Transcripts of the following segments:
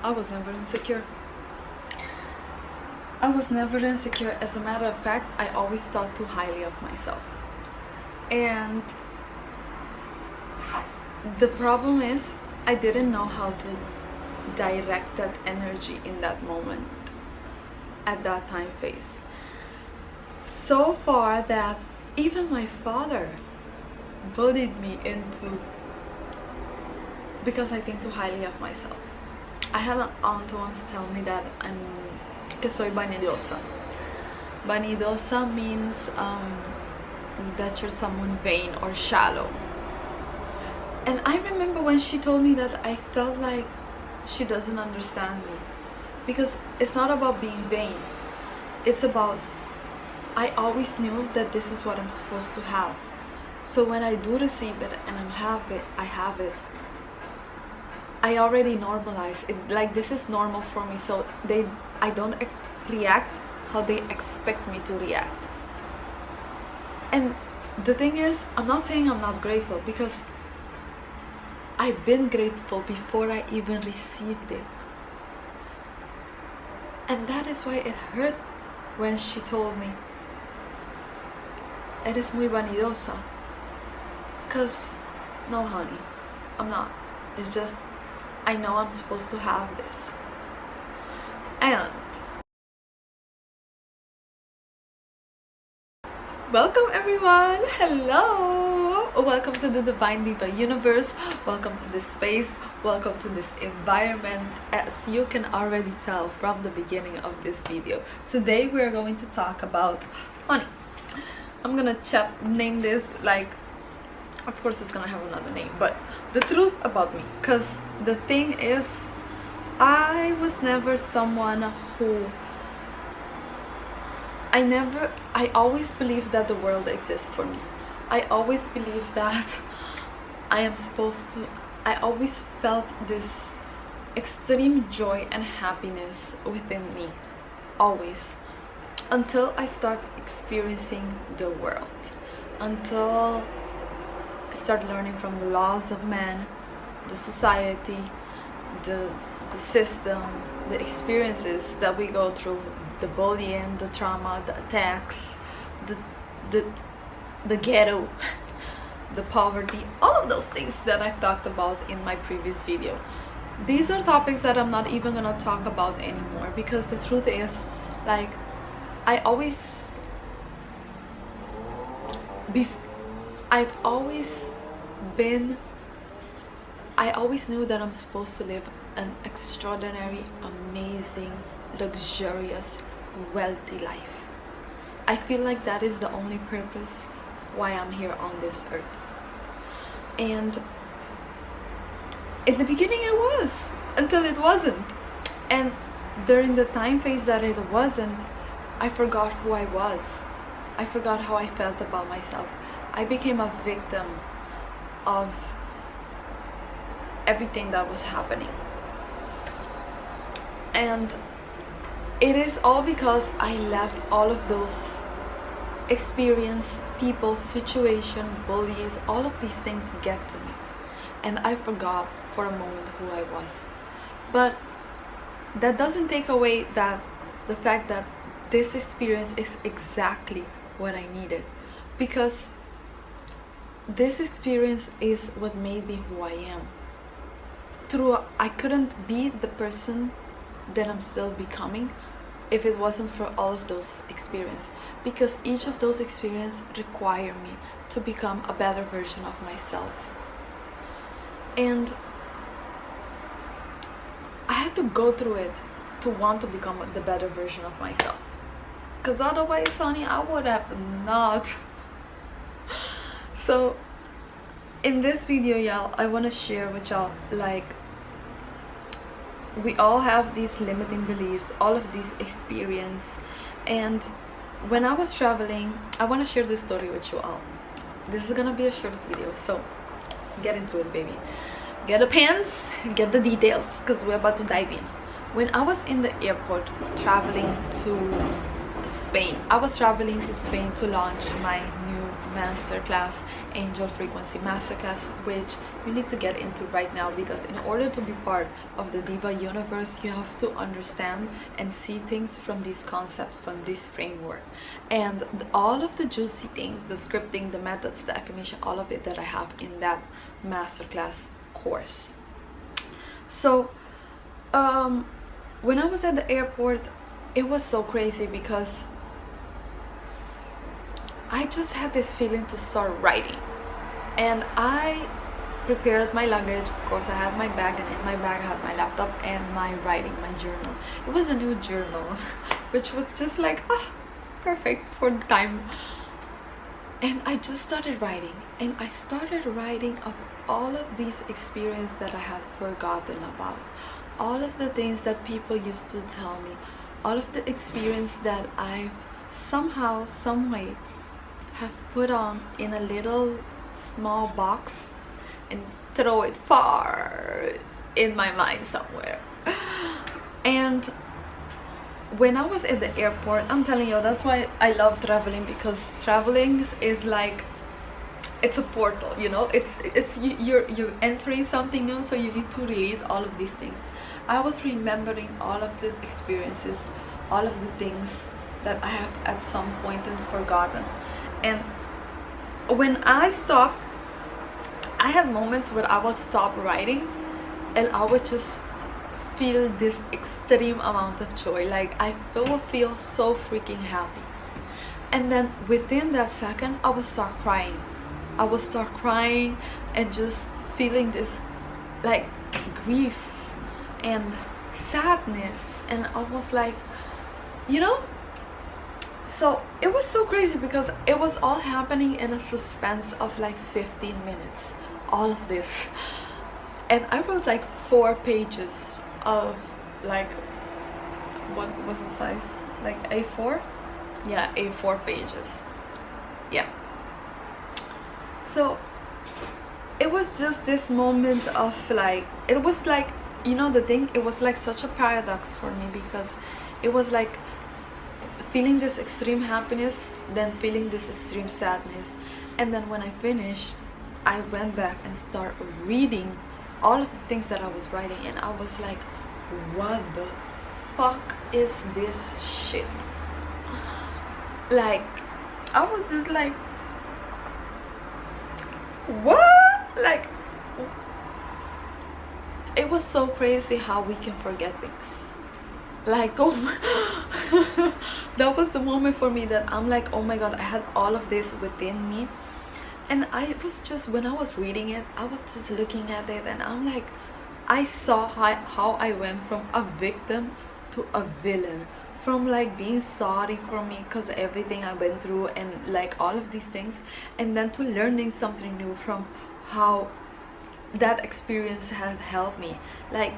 I was never insecure. I was never insecure. As a matter of fact, I always thought too highly of myself. And the problem is, I didn't know how to direct that energy in that moment, at that time phase. So far that even my father bullied me into, because I think too highly of myself. I had an aunt once tell me that que soy vanidosa. Vanidosa means that you're someone vain or shallow. And I remember when she told me that, I felt like she doesn't understand me, because it's not about being vain. It's about, I always knew that this is what I'm supposed to have. So when I do receive it and I have it, I already normalize it. Like, this is normal for me, so I don't react how they expect me to react. And the thing is, I'm not saying I'm not grateful, because I've been grateful before I even received it. And that is why it hurt when she told me, eres muy vanidosa. Because, no honey, I'm not. It's just, I know I'm supposed to have this. And welcome everyone! Hello! Welcome to the Divine Diva universe. Welcome to this space. Welcome to this environment. As you can already tell from the beginning of this video, today we're going to talk about money. I'm gonna name this, like, of course it's gonna have another name, but the truth about me. Because the thing is, I was never someone who, I always believed that the world exists for me. I always believed that I always felt this extreme joy and happiness within me, always, until I start experiencing the world, until I start learning from the laws of man, the society, the system, the experiences that we go through, the bullying, the trauma, the attacks, the ghetto, the poverty, all of those things that I've talked about in my previous video. These are topics that I'm not even gonna talk about anymore, because the truth is, like, I've always knew that I'm supposed to live an extraordinary, amazing, luxurious, wealthy life. I feel like that is the only purpose why I'm here on this earth. And in the beginning it was, until it wasn't. And during the time phase that it wasn't, I forgot who I was. I forgot how I felt about myself. I became a victim of everything that was happening. And it is all because I let all of those experience, people, situation, bullies, all of these things get to me, and I forgot for a moment who I was. But that doesn't take away the fact that this experience is exactly what I needed, because this experience is what made me who I am. I couldn't be the person that I'm still becoming if it wasn't for all of those experiences, because each of those experiences require me to become a better version of myself. And I had to go through it to want to become the better version of myself, because otherwise, honey, I would have not. So in this video, y'all, I want to share with y'all, like, we all have these limiting beliefs, all of these experience. And when I was traveling, I want to share this story with you all. This is gonna be a short video, so get into it, baby. Get a pants, get the details, because we're about to dive in. When I was in the airport traveling to Spain, I was traveling to Spain to launch my new masterclass Angel Frequency Masterclass, which you need to get into right now, because in order to be part of the Diva universe, you have to understand and see things from these concepts, from this framework, and all of the juicy things, the scripting, the methods, the affirmation, all of it that I have in that masterclass course. So when I was at the airport, it was so crazy because I just had this feeling to start writing, and I prepared my luggage. Of course, I had my bag, and in my bag I had my laptop and my writing, my journal. It was a new journal, which was just like, perfect for the time. And I just started writing, and I started writing of all of these experiences that I had forgotten about, all of the things that people used to tell me, all of the experience that I've somehow, some way have put on in a little small box and throw it far in my mind somewhere. And when I was at the airport, I'm telling you, that's why I love traveling, because traveling is like, it's a portal, you know, you're entering something new, so you need to release all of these things. I was remembering all of the experiences, all of the things that I have at some point and forgotten. And when I stopped, I had moments where I would stop writing and I would just feel this extreme amount of joy. Like I would feel so freaking happy. And then within that second, I would start crying. I would start crying and just feeling this like grief and sadness, and almost like, you know. So it was so crazy because it was all happening in a suspense of like 15 minutes, all of this. And I wrote like 4 pages of like, what was the size, like A4? Yeah, A4 pages. Yeah. So it was just this moment of like, it was like, you know, the thing, it was like such a paradox for me, because it was like feeling this extreme happiness, then feeling this extreme sadness. And then when I finished, I went back and started reading all of the things that I was writing, and I was like, what the fuck is this shit? Like, I was just like, what? Like, it was so crazy how we can forget things. Like, oh my that was the moment for me that I'm like, oh my god, I had all of this within me. And I was just, when I was reading it, I was just looking at it, and I'm like, I saw how I went from a victim to a villain, from like being sorry for me because everything I went through and like all of these things, and then to learning something new from how that experience had helped me. Like,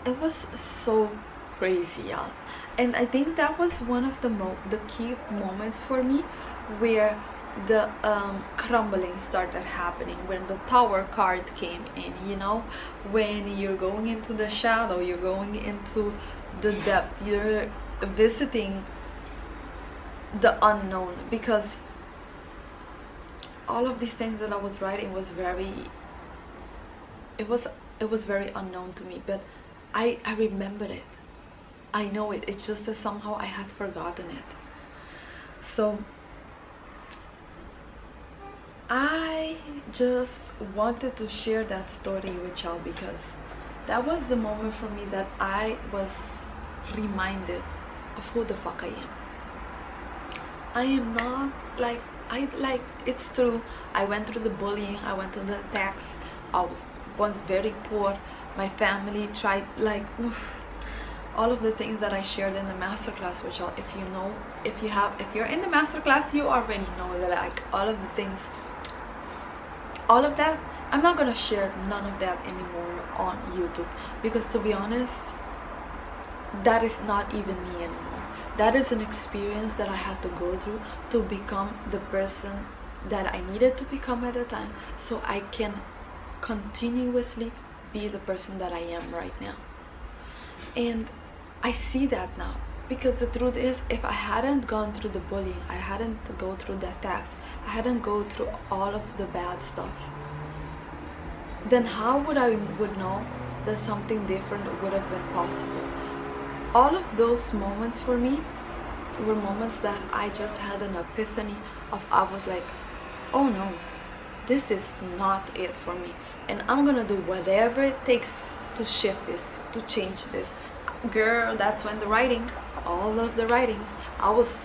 it was so crazy, y'all. And I think that was one of the key moments for me, where the crumbling started happening, when the Tower card came in, you know, when you're going into the shadow, you're going into the depth, you're visiting the unknown. Because all of these things that I was writing was very, it was very unknown to me, but I remembered it. I know it. It's just that somehow I had forgotten it. So I just wanted to share that story with y'all, because that was the moment for me that I was reminded of who the fuck I am. I am not like, it's true, I went through the bullying, I went through the attacks, I was very poor, my family tried, like, all of the things that I shared in the masterclass, which y'all, if you're in the masterclass, you already know that, like, all of the things, all of that, I'm not gonna share none of that anymore on YouTube, because to be honest, that is not even me anymore. That is an experience that I had to go through to become the person that I needed to become at the time, so I can continuously be the person that I am right now. And I see that now, because the truth is, if I hadn't gone through the bullying, I hadn't go through the attacks, I hadn't go through all of the bad stuff, then how would I would know that something different would have been possible? All of those moments for me were moments that I just had an epiphany of, I was like, oh no, this is not it for me, and I'm gonna do whatever it takes to shift this, to change this. Girl, that's when the writing, all of the writings, I was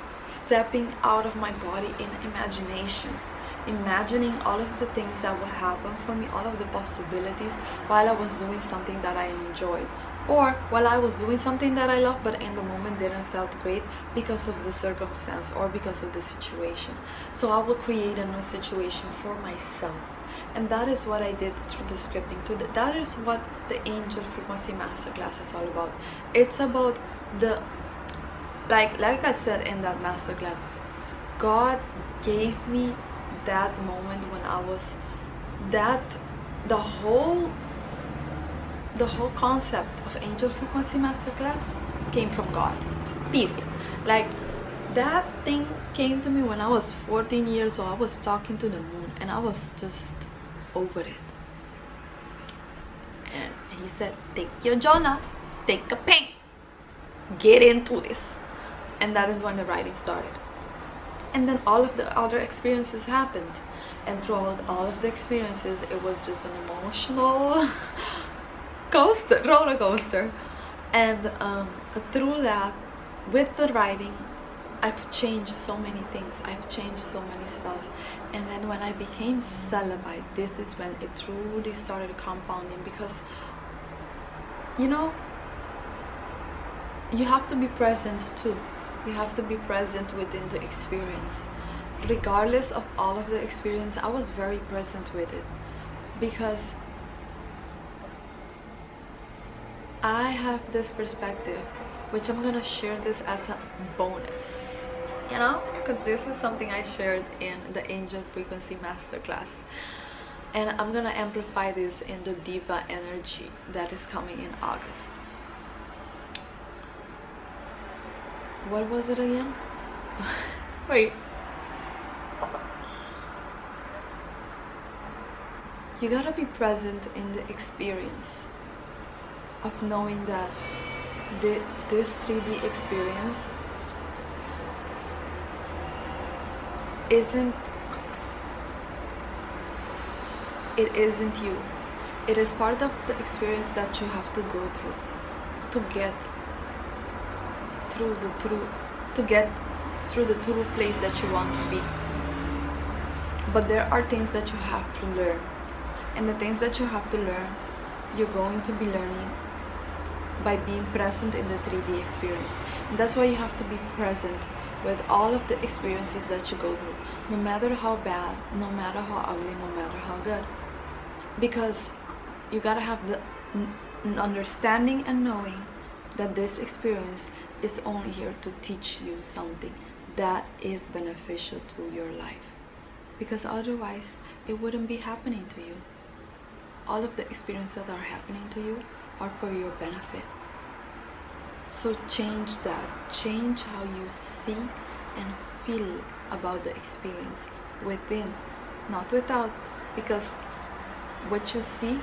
stepping out of my body in imagination, imagining all of the things that would happen for me, all of the possibilities, while I was doing something that I enjoyed, or while I was doing something that I loved but in the moment didn't felt great because of the circumstance or because of the situation. So I will create a new situation for myself, and that is what I did through the scripting. That is what the Angel Frequency Masterclass is all about. It's about the, like I said in that masterclass, God gave me that moment when I was that the whole concept of Angel Frequency Masterclass came from God, period. Like, that thing came to me when I was 14 years old. I was talking to the moon and I was just over it, and he said, take your journal, take a pen, get into this. And that is when the writing started. And then all of the other experiences happened, and throughout all of the experiences, it was just an emotional roller coaster. And through that, with the writing, I've changed so many things, I've changed so many stuff. And then when I became celibate, this is when it truly started compounding, because, you know, you have to be present too. You have to be present within the experience. Regardless of all of the experience, I was very present with it, because I have this perspective, which I'm gonna share this as a bonus, you know, because this is something I shared in the Angel Frequency Masterclass, and I'm gonna amplify this in the Diva energy that is coming in August. What was it again? Wait. You gotta be present in the experience of knowing that this 3D experience isn't you. It is part of the experience that you have to go through to get through the true place that you want to be. But there are things that you have to learn, and the things that you have to learn, you're going to be learning by being present in the 3D experience. And that's why you have to be present with all of the experiences that you go through, no matter how bad, no matter how ugly, no matter how good, because you gotta have the understanding and knowing that this experience is only here to teach you something that is beneficial to your life, because otherwise it wouldn't be happening to you. All of the experiences that are happening to you are for your benefit. So change that. Change how you see and feel about the experience, within, not without, because what you see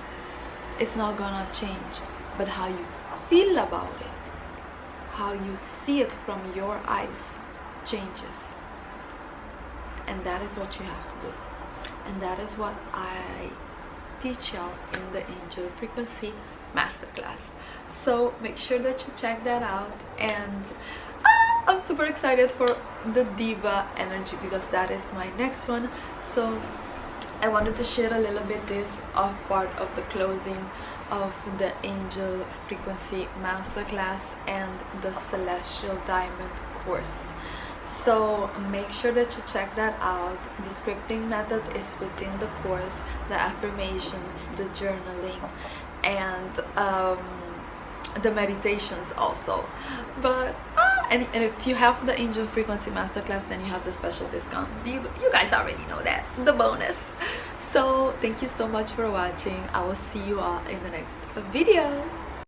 is not gonna change, but how you feel about it, how you see it from your eyes, changes. And that is what you have to do, and that is what I teach y'all in the Angel Frequency Masterclass. So make sure that you check that out, and I'm super excited for the Diva energy, because that is my next one. So I wanted to share a little bit this of part of the closing of the Angel Frequency Masterclass and the Celestial Diamond course. So make sure that you check that out. The scripting method is within the course, the affirmations, the journaling, and the meditations also. But and if you have the Angel Frequency Masterclass, then you have the special discount. You guys already know that, the bonus. So thank you so much for watching. I will see you all in the next video.